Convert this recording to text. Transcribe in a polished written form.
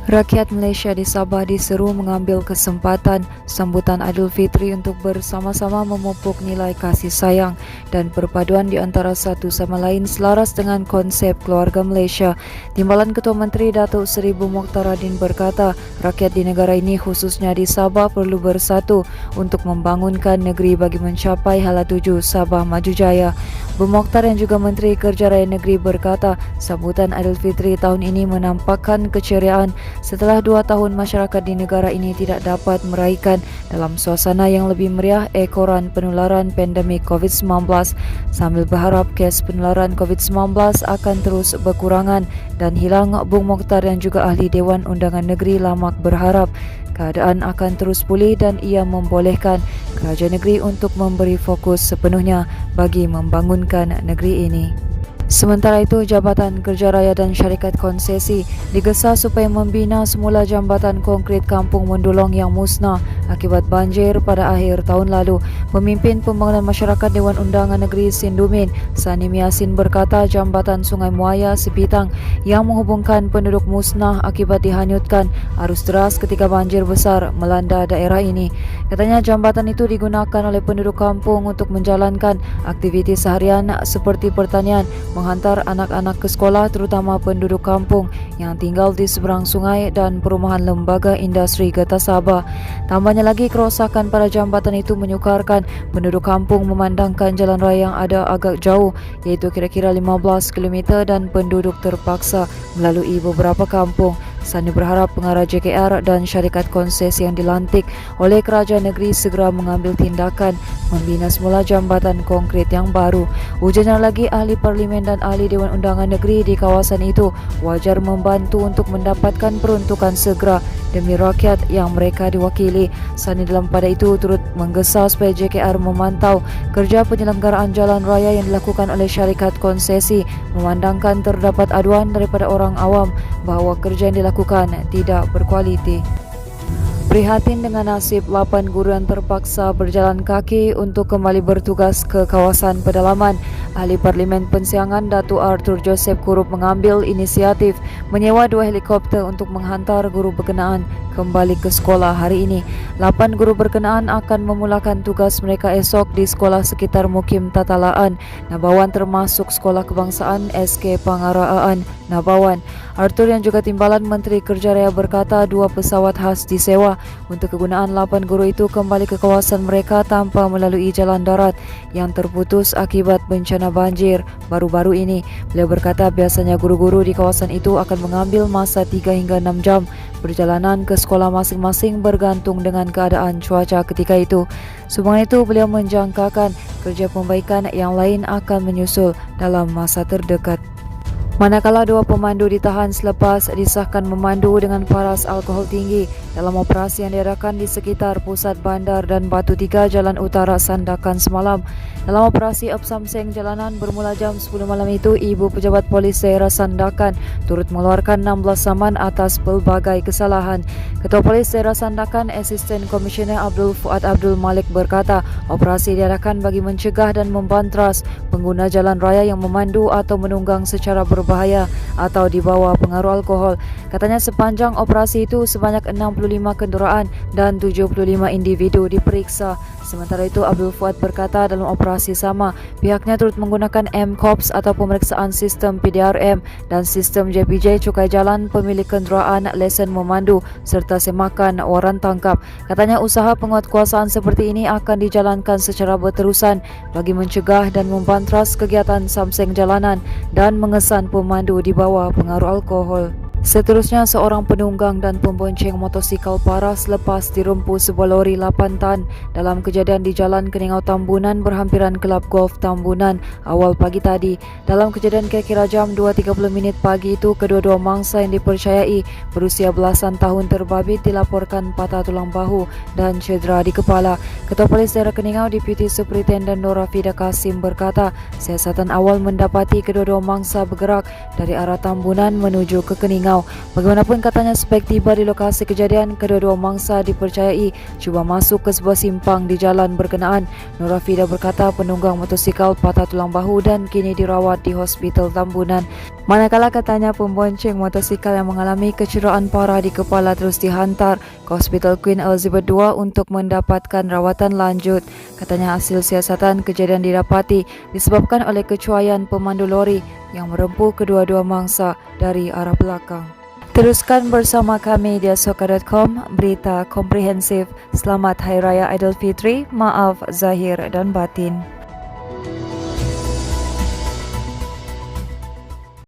Rakyat Malaysia di Sabah diseru mengambil kesempatan sambutan Aidilfitri untuk bersama-sama memupuk nilai kasih sayang dan perpaduan di antara satu sama lain selaras dengan konsep keluarga Malaysia. Timbalan Ketua Menteri Datuk Seri Mukhtaradin berkata, rakyat di negara ini khususnya di Sabah perlu bersatu untuk membangunkan negeri bagi mencapai hala tuju Sabah Maju Jaya. Mukhtar yang juga Menteri Kerja Raya Negeri berkata, sambutan Aidilfitri tahun ini menampakkan keceriaan setelah 2 tahun masyarakat di negara ini tidak dapat meraihkan dalam suasana yang lebih meriah ekoran penularan pandemik COVID-19. Sambil berharap kes penularan COVID-19 akan terus berkurangan dan hilang, Bung Mukhtar yang juga Ahli Dewan Undangan Negeri Lamak berharap keadaan akan terus pulih dan ia membolehkan kerajaan negeri untuk memberi fokus sepenuhnya bagi membangunkan negeri ini. Sementara itu, Jabatan Kerja Raya dan Syarikat Konsesi digesa supaya membina semula jambatan konkrit Kampung Mendulong yang musnah akibat banjir pada akhir tahun lalu. Pemimpin Pembangunan Masyarakat Dewan Undangan Negeri Sindumin, Sanim Yasin berkata jambatan Sungai Muaya Sipitang yang menghubungkan penduduk musnah akibat dihanyutkan arus deras ketika banjir besar melanda daerah ini. Katanya jambatan itu digunakan oleh penduduk kampung untuk menjalankan aktiviti seharian seperti pertanian, menghantar anak-anak ke sekolah terutama penduduk kampung yang tinggal di seberang sungai dan perumahan Lembaga Industri Getah Sabah. Tambahnya lagi, kerosakan pada jambatan itu menyukarkan penduduk kampung memandangkan jalan raya yang ada agak jauh, iaitu kira-kira 15 km dan penduduk terpaksa melalui beberapa kampung. Sani berharap pengarah JKR dan syarikat konsesi yang dilantik oleh kerajaan negeri segera mengambil tindakan membina semula jambatan konkrit yang baru. Ujarnya lagi, ahli parlimen dan ahli Dewan Undangan Negeri di kawasan itu wajar membantu untuk mendapatkan peruntukan segera demi rakyat yang mereka diwakili. Sani dalam pada itu turut menggesa supaya JKR memantau kerja penyelenggaraan jalan raya yang dilakukan oleh syarikat konsesi, memandangkan terdapat aduan daripada orang awam bahawa kerja yang dilakukan tidak berkualiti. Prihatin dengan nasib 8 guru yang terpaksa berjalan kaki untuk kembali bertugas ke kawasan pedalaman, Ahli Parlimen Pensiangan Datuk Arthur Joseph Kurup mengambil inisiatif menyewa 2 helikopter untuk menghantar guru berkenaan kembali ke sekolah hari ini. 8 guru berkenaan akan memulakan tugas mereka esok di sekolah sekitar Mukim Tatalaan, Nabawan, termasuk Sekolah Kebangsaan SK Pangaraan Nabawan. Arthur yang juga Timbalan Menteri Kerja Raya berkata 2 pesawat khas disewa untuk kegunaan 8 guru itu kembali ke kawasan mereka tanpa melalui jalan darat yang terputus akibat bencana banjir baru-baru ini. Beliau berkata biasanya guru-guru di kawasan itu akan mengambil masa 3 hingga 6 jam perjalanan ke sekolah masing-masing bergantung dengan keadaan cuaca ketika itu. Sembang itu, beliau menjangkakan kerja pembaikan yang lain akan menyusul dalam masa terdekat. Manakala 2 pemandu ditahan selepas disahkan memandu dengan paras alkohol tinggi dalam operasi yang diadakan di sekitar pusat bandar dan Batu Tiga Jalan Utara Sandakan semalam. Dalam operasi Opsamseng jalanan bermula jam 10 malam itu, Ibu Pejabat Polis Daerah Sandakan turut mengeluarkan 16 saman atas pelbagai kesalahan. Ketua Polis Daerah Sandakan, Asisten Komisioner Abdul Fuad Abdul Malik berkata, operasi diadakan bagi mencegah dan membantras pengguna jalan raya yang memandu atau menunggang secara berbahaya atau di bawah pengaruh alkohol. Katanya sepanjang operasi itu sebanyak 65 kenderaan dan 75 individu diperiksa. Sementara itu, Abdul Fuad berkata dalam operasi sama, pihaknya turut menggunakan M-Corps atau pemeriksaan sistem PDRM dan sistem JPJ cukai jalan pemilik kenderaan, lesen memandu serta semakan waran tangkap. Katanya usaha penguatkuasaan seperti ini akan dijalankan secara berterusan bagi mencegah dan membantras kegiatan samseng jalanan dan mengesan pemandu di bawah pengaruh alkohol. Seterusnya, seorang penunggang dan pembonceng motosikal parah selepas dirempu sebuah lori 8 tan dalam kejadian di Jalan Keningau Tambunan berhampiran Kelab Golf Tambunan awal pagi tadi. Dalam kejadian kira-kira jam 2.30 pagi itu, kedua-dua mangsa yang dipercayai berusia belasan tahun terbabit dilaporkan patah tulang bahu dan cedera di kepala. Ketua Polis Daerah Keningau, Deputi Superintenden Nora Fida Kasim berkata, siasatan awal mendapati kedua-dua mangsa bergerak dari arah Tambunan menuju ke Keningau Selangau. Bagaimanapun katanya sejak tiba di lokasi kejadian, kedua-dua mangsa dipercayai cuba masuk ke sebuah simpang di jalan berkenaan. Nur Afida berkata penunggang motosikal patah tulang bahu dan kini dirawat di Hospital Tambunan. Manakala katanya pembonceng motosikal yang mengalami kecederaan parah di kepala terus dihantar ke Hospital Queen Elizabeth II untuk mendapatkan rawatan lanjut. Katanya hasil siasatan kejadian didapati disebabkan oleh kecuaian pemandu lori yang merempuh kedua-dua mangsa dari arah belakang. Teruskan bersama kami di asoka.com, berita komprehensif. Selamat Hari Raya Aidilfitri, maaf zahir dan batin.